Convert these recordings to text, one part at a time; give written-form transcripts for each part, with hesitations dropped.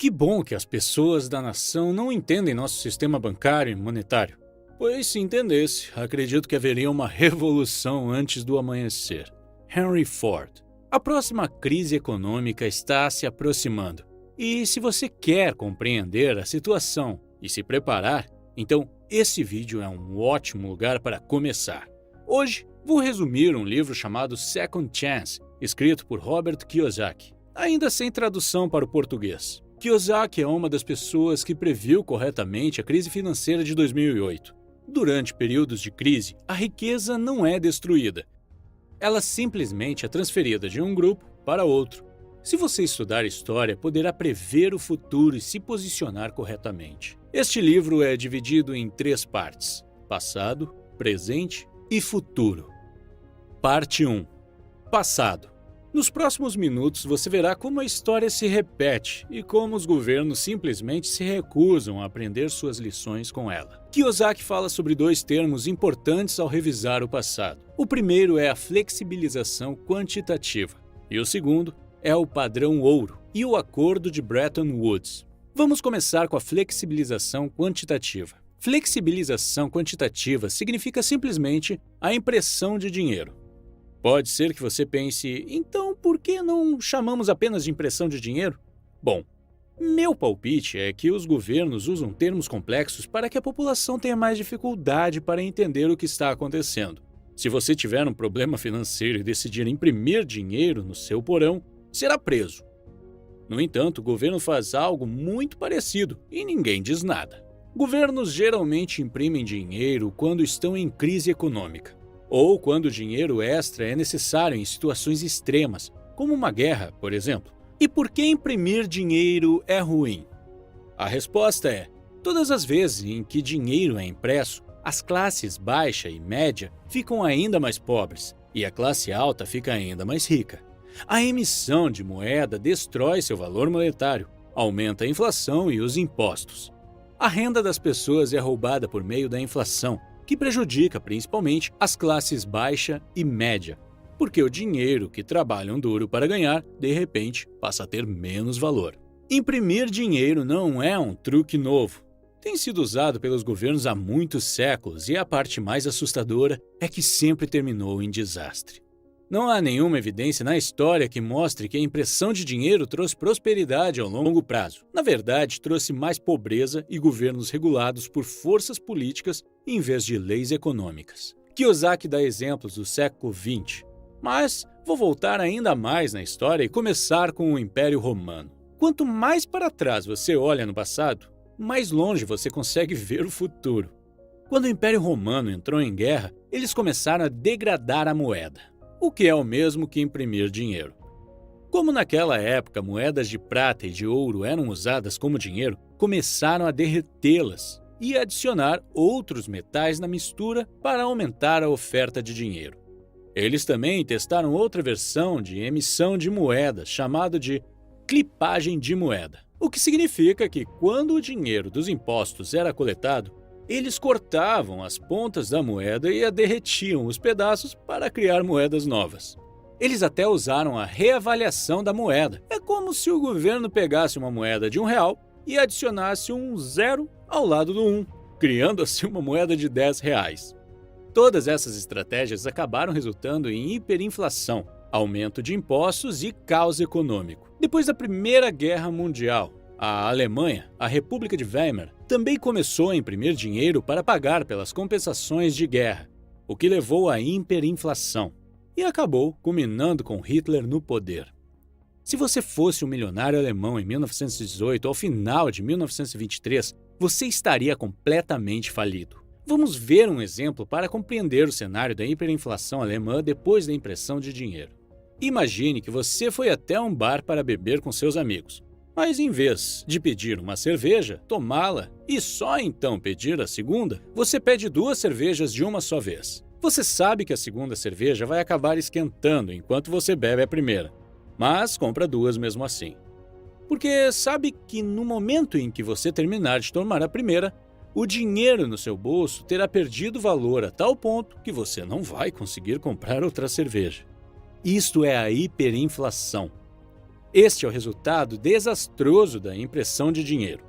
Que bom que as pessoas da nação não entendem nosso sistema bancário e monetário. Pois se entendesse, acredito que haveria uma revolução antes do amanhecer. Henry Ford. A próxima crise econômica está se aproximando. E se você quer compreender a situação e se preparar, então esse vídeo é um ótimo lugar para começar. Hoje, vou resumir um livro chamado Second Chance, escrito por Robert Kiyosaki, ainda sem tradução para o português. Kiyosaki é uma das pessoas que previu corretamente a crise financeira de 2008. Durante períodos de crise, a riqueza não é destruída. Ela simplesmente é transferida de um grupo para outro. Se você estudar história, poderá prever o futuro e se posicionar corretamente. Este livro é dividido em 3 partes: passado, presente e futuro. Parte 1. Passado. Nos próximos minutos você verá como a história se repete e como os governos simplesmente se recusam a aprender suas lições com ela. Kiyosaki fala sobre 2 termos importantes ao revisar o passado. O primeiro é a flexibilização quantitativa e o segundo é o padrão ouro e o acordo de Bretton Woods. Vamos começar com a flexibilização quantitativa. Flexibilização quantitativa significa simplesmente a impressão de dinheiro. Pode ser que você pense, então por que não chamamos apenas de impressão de dinheiro? Bom, meu palpite é que os governos usam termos complexos para que a população tenha mais dificuldade para entender o que está acontecendo. Se você tiver um problema financeiro e decidir imprimir dinheiro no seu porão, será preso. No entanto, o governo faz algo muito parecido e ninguém diz nada. Governos geralmente imprimem dinheiro quando estão em crise econômica, ou quando o dinheiro extra é necessário em situações extremas, como uma guerra, por exemplo. E por que imprimir dinheiro é ruim? A resposta é: todas as vezes em que dinheiro é impresso, as classes baixa e média ficam ainda mais pobres e a classe alta fica ainda mais rica. A emissão de moeda destrói seu valor monetário, aumenta a inflação e os impostos. A renda das pessoas é roubada por meio da inflação, que prejudica principalmente as classes baixa e média, porque o dinheiro que trabalham duro para ganhar, de repente, passa a ter menos valor. Imprimir dinheiro não é um truque novo. Tem sido usado pelos governos há muitos séculos e a parte mais assustadora é que sempre terminou em desastre. Não há nenhuma evidência na história que mostre que a impressão de dinheiro trouxe prosperidade ao longo prazo. Na verdade, trouxe mais pobreza e governos regulados por forças políticas em vez de leis econômicas. Kiyosaki dá exemplos do século XX, mas vou voltar ainda mais na história e começar com o Império Romano. Quanto mais para trás você olha no passado, mais longe você consegue ver o futuro. Quando o Império Romano entrou em guerra, eles começaram a degradar a moeda, o que é o mesmo que imprimir dinheiro. Como naquela época moedas de prata e de ouro eram usadas como dinheiro, começaram a derretê-las e adicionar outros metais na mistura para aumentar a oferta de dinheiro. Eles também testaram outra versão de emissão de moeda, chamada de clipagem de moeda, o que significa que quando o dinheiro dos impostos era coletado, eles cortavam as pontas da moeda e a derretiam os pedaços para criar moedas novas. Eles até usaram a reavaliação da moeda. É como se o governo pegasse uma moeda de R$1 e adicionasse um 0 ao lado do 1, criando assim uma moeda de R$10. Todas essas estratégias acabaram resultando em hiperinflação, aumento de impostos e caos econômico. Depois da Primeira Guerra Mundial, a Alemanha, a República de Weimar, também começou a imprimir dinheiro para pagar pelas compensações de guerra, o que levou à hiperinflação e acabou culminando com Hitler no poder. Se você fosse um milionário alemão em 1918 ao final de 1923, você estaria completamente falido. Vamos ver um exemplo para compreender o cenário da hiperinflação alemã depois da impressão de dinheiro. Imagine que você foi até um bar para beber com seus amigos. Mas em vez de pedir uma cerveja, tomá-la e só então pedir a segunda, você pede 2 cervejas de uma só vez. Você sabe que a segunda cerveja vai acabar esquentando enquanto você bebe a primeira, mas compra 2 mesmo assim. Porque sabe que no momento em que você terminar de tomar a primeira, o dinheiro no seu bolso terá perdido valor a tal ponto que você não vai conseguir comprar outra cerveja. Isto é a hiperinflação. Este é o resultado desastroso da impressão de dinheiro.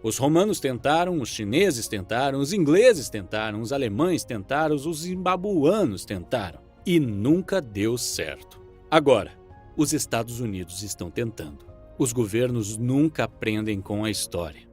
Os romanos tentaram, os chineses tentaram, os ingleses tentaram, os alemães tentaram, os zimbabuanos tentaram. E nunca deu certo. Agora, os Estados Unidos estão tentando. Os governos nunca aprendem com a história.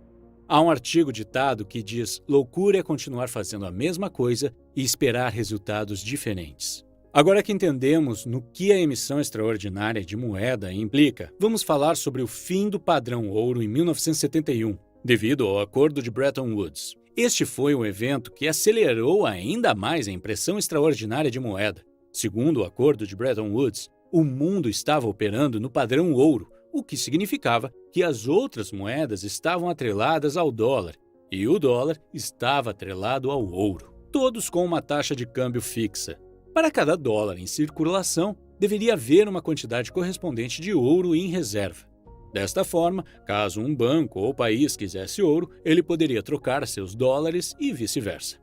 Há um artigo ditado que diz: loucura é continuar fazendo a mesma coisa e esperar resultados diferentes. Agora que entendemos no que a emissão extraordinária de moeda implica, vamos falar sobre o fim do padrão ouro em 1971, devido ao Acordo de Bretton Woods. Este foi um evento que acelerou ainda mais a impressão extraordinária de moeda. Segundo o Acordo de Bretton Woods, o mundo estava operando no padrão ouro, o que significava que as outras moedas estavam atreladas ao dólar e o dólar estava atrelado ao ouro, todos com uma taxa de câmbio fixa. Para cada dólar em circulação, deveria haver uma quantidade correspondente de ouro em reserva. Desta forma, caso um banco ou país quisesse ouro, ele poderia trocar seus dólares e vice-versa.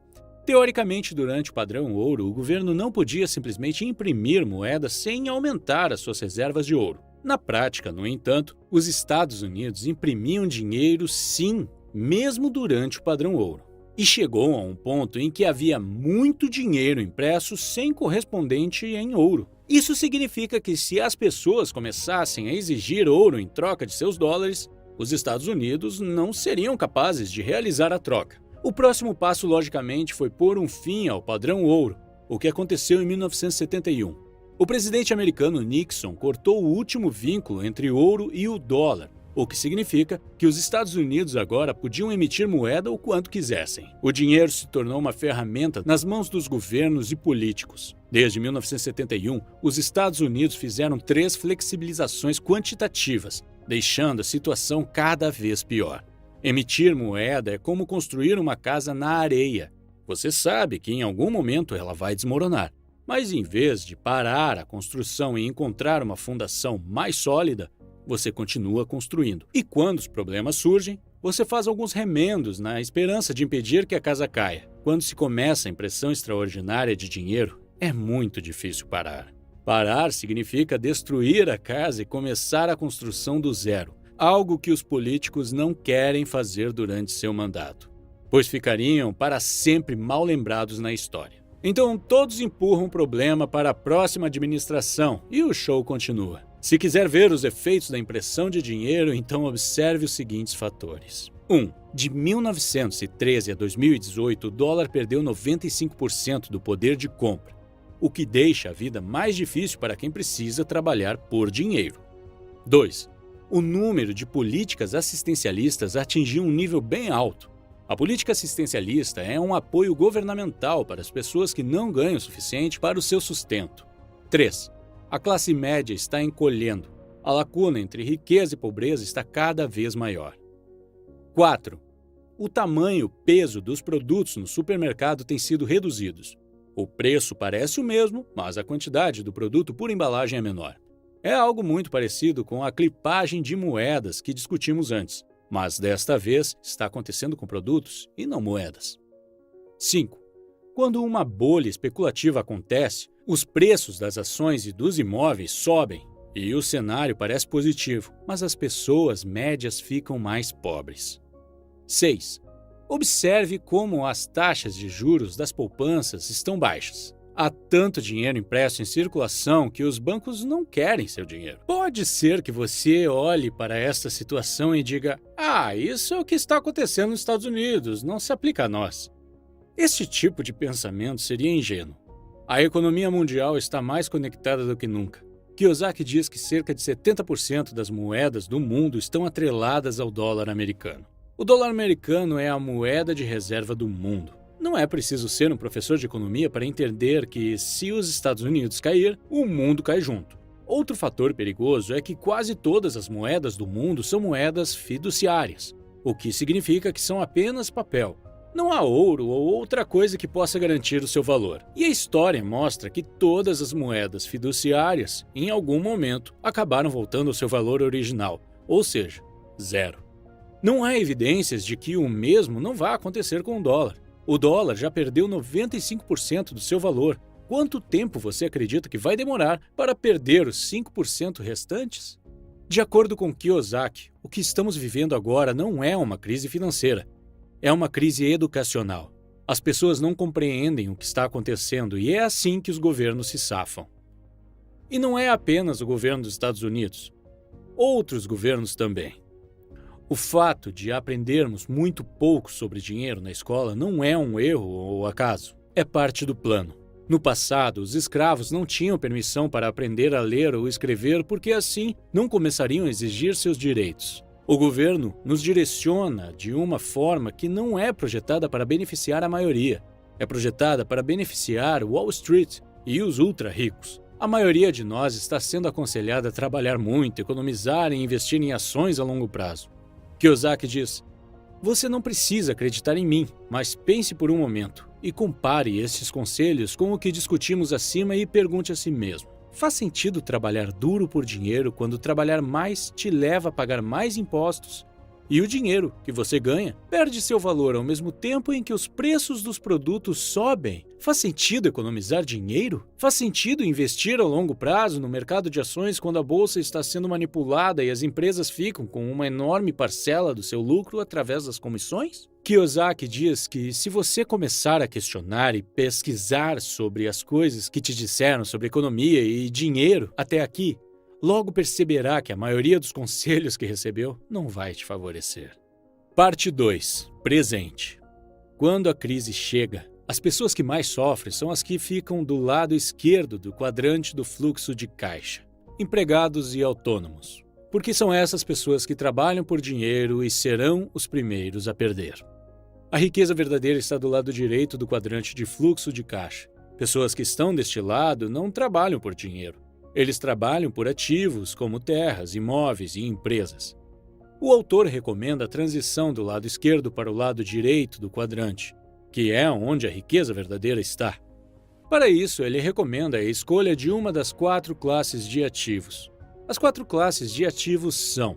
Teoricamente, durante o padrão ouro, o governo não podia simplesmente imprimir moedas sem aumentar as suas reservas de ouro. Na prática, no entanto, os Estados Unidos imprimiam dinheiro sim, mesmo durante o padrão ouro. E chegou a um ponto em que havia muito dinheiro impresso sem correspondente em ouro. Isso significa que se as pessoas começassem a exigir ouro em troca de seus dólares, os Estados Unidos não seriam capazes de realizar a troca. O próximo passo, logicamente, foi pôr um fim ao padrão ouro, o que aconteceu em 1971. O presidente americano Nixon cortou o último vínculo entre ouro e o dólar, o que significa que os Estados Unidos agora podiam emitir moeda o quanto quisessem. O dinheiro se tornou uma ferramenta nas mãos dos governos e políticos. Desde 1971, os Estados Unidos fizeram 3 flexibilizações quantitativas, deixando a situação cada vez pior. Emitir moeda é como construir uma casa na areia. Você sabe que em algum momento ela vai desmoronar. Mas em vez de parar a construção e encontrar uma fundação mais sólida, você continua construindo. E quando os problemas surgem, você faz alguns remendos na esperança de impedir que a casa caia. Quando se começa a impressão extraordinária de dinheiro, é muito difícil parar. Parar significa destruir a casa e começar a construção do zero, algo que os políticos não querem fazer durante seu mandato, pois ficariam para sempre mal lembrados na história. Então, todos empurram o problema para a próxima administração e o show continua. Se quiser ver os efeitos da impressão de dinheiro, então observe os seguintes fatores. 1. De 1913 a 2018, o dólar perdeu 95% do poder de compra, o que deixa a vida mais difícil para quem precisa trabalhar por dinheiro. 2. O número de políticas assistencialistas atingiu um nível bem alto. A política assistencialista é um apoio governamental para as pessoas que não ganham o suficiente para o seu sustento. 3. A classe média está encolhendo. A lacuna entre riqueza e pobreza está cada vez maior. 4. O tamanho e o peso dos produtos no supermercado têm sido reduzidos. O preço parece o mesmo, mas a quantidade do produto por embalagem é menor. É algo muito parecido com a clipagem de moedas que discutimos antes. Mas desta vez está acontecendo com produtos e não moedas. 5. Quando uma bolha especulativa acontece, os preços das ações e dos imóveis sobem e o cenário parece positivo, mas as pessoas médias ficam mais pobres. 6. Observe como as taxas de juros das poupanças estão baixas. Há tanto dinheiro impresso em circulação que os bancos não querem seu dinheiro. Pode ser que você olhe para esta situação e diga: isso é o que está acontecendo nos Estados Unidos, não se aplica a nós. Este tipo de pensamento seria ingênuo. A economia mundial está mais conectada do que nunca. Kiyosaki diz que cerca de 70% das moedas do mundo estão atreladas ao dólar americano. O dólar americano é a moeda de reserva do mundo. Não é preciso ser um professor de economia para entender que, se os Estados Unidos cair, o mundo cai junto. Outro fator perigoso é que quase todas as moedas do mundo são moedas fiduciárias, o que significa que são apenas papel. Não há ouro ou outra coisa que possa garantir o seu valor. E a história mostra que todas as moedas fiduciárias, em algum momento, acabaram voltando ao seu valor original, ou seja, zero. Não há evidências de que o mesmo não vá acontecer com o dólar. O dólar já perdeu 95% do seu valor. Quanto tempo você acredita que vai demorar para perder os 5% restantes? De acordo com Kiyosaki, o que estamos vivendo agora não é uma crise financeira, é uma crise educacional. As pessoas não compreendem o que está acontecendo e é assim que os governos se safam. E não é apenas o governo dos Estados Unidos. Outros governos também. O fato de aprendermos muito pouco sobre dinheiro na escola não é um erro ou acaso, é parte do plano. No passado, os escravos não tinham permissão para aprender a ler ou escrever porque assim não começariam a exigir seus direitos. O governo nos direciona de uma forma que não é projetada para beneficiar a maioria. É projetada para beneficiar Wall Street e os ultra-ricos. A maioria de nós está sendo aconselhada a trabalhar muito, economizar e investir em ações a longo prazo. Kiyosaki diz: "Você não precisa acreditar em mim, mas pense por um momento e compare esses conselhos com o que discutimos acima e pergunte a si mesmo. Faz sentido trabalhar duro por dinheiro quando trabalhar mais te leva a pagar mais impostos? E o dinheiro que você ganha perde seu valor ao mesmo tempo em que os preços dos produtos sobem. Faz sentido economizar dinheiro? Faz sentido investir a longo prazo no mercado de ações quando a bolsa está sendo manipulada e as empresas ficam com uma enorme parcela do seu lucro através das comissões?" Kiyosaki diz que se você começar a questionar e pesquisar sobre as coisas que te disseram sobre economia e dinheiro até aqui, logo perceberá que a maioria dos conselhos que recebeu não vai te favorecer. Parte 2. Presente. Quando a crise chega, as pessoas que mais sofrem são as que ficam do lado esquerdo do quadrante do fluxo de caixa, empregados e autônomos, porque são essas pessoas que trabalham por dinheiro e serão os primeiros a perder. A riqueza verdadeira está do lado direito do quadrante de fluxo de caixa. Pessoas que estão deste lado não trabalham por dinheiro. Eles trabalham por ativos como terras, imóveis e empresas. O autor recomenda a transição do lado esquerdo para o lado direito do quadrante, que é onde a riqueza verdadeira está. Para isso, ele recomenda a escolha de uma das 4 classes de ativos. As 4 classes de ativos são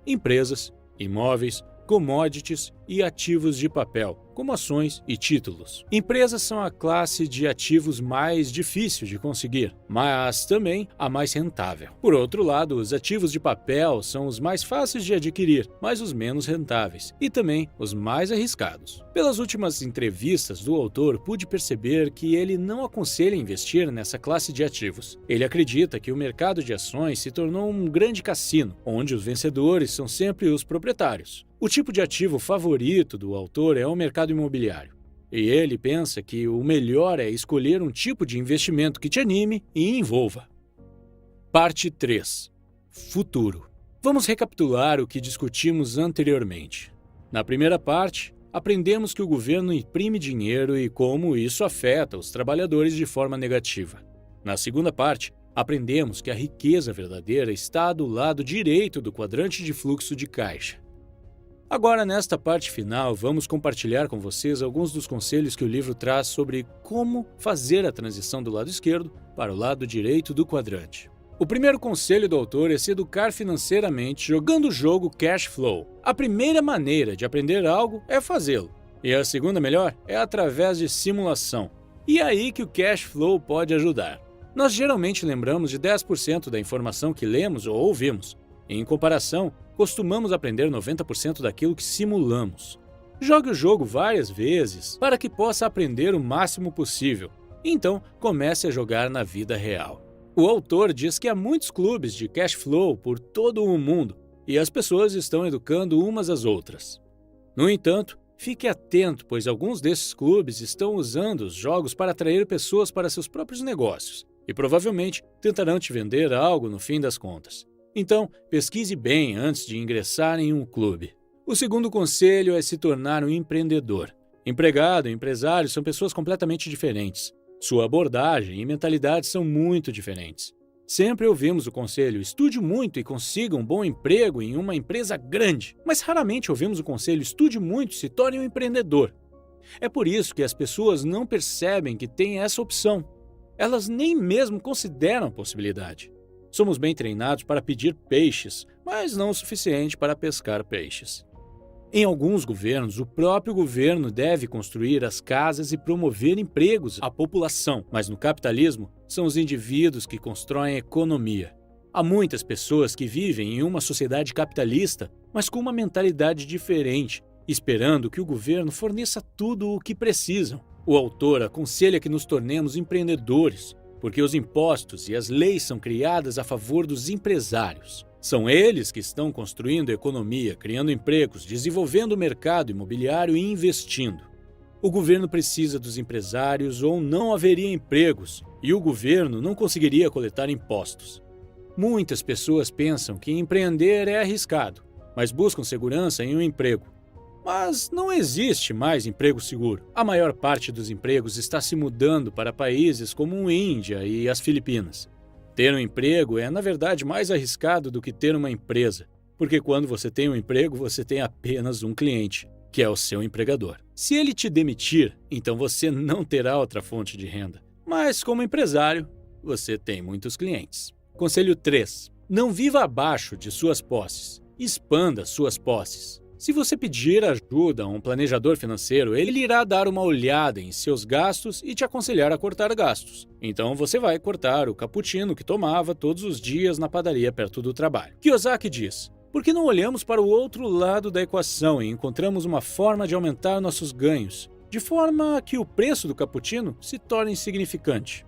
empresas, imóveis, commodities e ativos de papel, como ações e títulos. Empresas são a classe de ativos mais difícil de conseguir, mas também a mais rentável. Por outro lado, os ativos de papel são os mais fáceis de adquirir, mas os menos rentáveis, e também os mais arriscados. Pelas últimas entrevistas do autor, pude perceber que ele não aconselha investir nessa classe de ativos. Ele acredita que o mercado de ações se tornou um grande cassino, onde os vencedores são sempre os proprietários. O tipo de ativo favorito do autor é o mercado imobiliário. E ele pensa que o melhor é escolher um tipo de investimento que te anime e envolva. Parte 3. Futuro. Vamos recapitular o que discutimos anteriormente. Na primeira parte, aprendemos que o governo imprime dinheiro e como isso afeta os trabalhadores de forma negativa. Na segunda parte, aprendemos que a riqueza verdadeira está do lado direito do quadrante de fluxo de caixa. Agora, nesta parte final, vamos compartilhar com vocês alguns dos conselhos que o livro traz sobre como fazer a transição do lado esquerdo para o lado direito do quadrante. O primeiro conselho do autor é se educar financeiramente jogando o jogo Cash Flow. A primeira maneira de aprender algo é fazê-lo, e a segunda melhor é através de simulação. E é aí que o Cash Flow pode ajudar. Nós geralmente lembramos de 10% da informação que lemos ou ouvimos. Em comparação, costumamos aprender 90% daquilo que simulamos. Jogue o jogo várias vezes para que possa aprender o máximo possível. Então, comece a jogar na vida real. O autor diz que há muitos clubes de cash flow por todo o mundo e as pessoas estão educando umas às outras. No entanto, fique atento, pois alguns desses clubes estão usando os jogos para atrair pessoas para seus próprios negócios e provavelmente tentarão te vender algo no fim das contas. Então, pesquise bem antes de ingressar em um clube. O segundo conselho é se tornar um empreendedor. Empregado e empresário são pessoas completamente diferentes. Sua abordagem e mentalidade são muito diferentes. Sempre ouvimos o conselho: estude muito e consiga um bom emprego em uma empresa grande. Mas raramente ouvimos o conselho: estude muito e se torne um empreendedor. É por isso que as pessoas não percebem que têm essa opção. Elas nem mesmo consideram a possibilidade. Somos bem treinados para pedir peixes, mas não o suficiente para pescar peixes. Em alguns governos, o próprio governo deve construir as casas e promover empregos à população, mas no capitalismo, são os indivíduos que constroem a economia. Há muitas pessoas que vivem em uma sociedade capitalista, mas com uma mentalidade diferente, esperando que o governo forneça tudo o que precisam. O autor aconselha que nos tornemos empreendedores, porque os impostos e as leis são criadas a favor dos empresários. São eles que estão construindo a economia, criando empregos, desenvolvendo o mercado imobiliário e investindo. O governo precisa dos empresários ou não haveria empregos e o governo não conseguiria coletar impostos. Muitas pessoas pensam que empreender é arriscado, mas buscam segurança em um emprego. Mas não existe mais emprego seguro. A maior parte dos empregos está se mudando para países como a Índia e as Filipinas. Ter um emprego é, na verdade, mais arriscado do que ter uma empresa, porque quando você tem um emprego, você tem apenas um cliente, que é o seu empregador. Se ele te demitir, então você não terá outra fonte de renda. Mas, como empresário, você tem muitos clientes. Conselho 3. Não viva abaixo de suas posses. Expanda suas posses. Se você pedir ajuda a um planejador financeiro, ele irá dar uma olhada em seus gastos e te aconselhar a cortar gastos. Então você vai cortar o cappuccino que tomava todos os dias na padaria perto do trabalho. Kiyosaki diz: por que não olhamos para o outro lado da equação e encontramos uma forma de aumentar nossos ganhos, de forma que o preço do cappuccino se torne insignificante?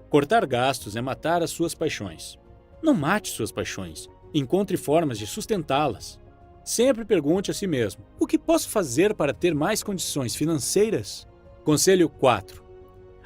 Cortar gastos é matar as suas paixões. Não mate suas paixões. Encontre formas de sustentá-las. Sempre pergunte a si mesmo: o que posso fazer para ter mais condições financeiras? Conselho 4.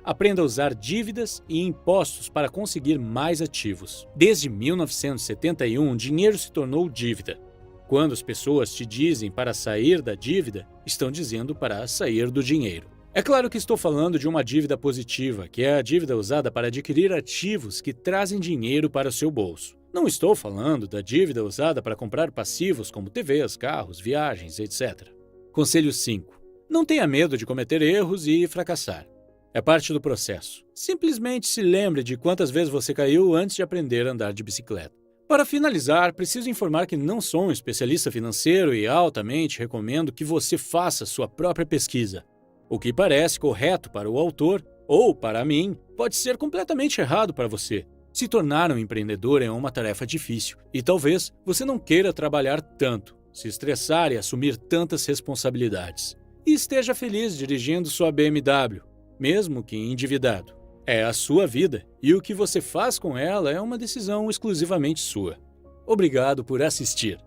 Aprenda a usar dívidas e impostos para conseguir mais ativos. Desde 1971, dinheiro se tornou dívida. Quando as pessoas te dizem para sair da dívida, estão dizendo para sair do dinheiro. É claro que estou falando de uma dívida positiva, que é a dívida usada para adquirir ativos que trazem dinheiro para o seu bolso. Não estou falando da dívida usada para comprar passivos como TVs, carros, viagens, etc. Conselho 5. Não tenha medo de cometer erros e fracassar. É parte do processo. Simplesmente se lembre de quantas vezes você caiu antes de aprender a andar de bicicleta. Para finalizar, preciso informar que não sou um especialista financeiro e altamente recomendo que você faça sua própria pesquisa. O que parece correto para o autor, ou para mim, pode ser completamente errado para você. Se tornar um empreendedor é uma tarefa difícil e talvez você não queira trabalhar tanto, se estressar e assumir tantas responsabilidades. E esteja feliz dirigindo sua BMW, mesmo que endividado. É a sua vida e o que você faz com ela é uma decisão exclusivamente sua. Obrigado por assistir.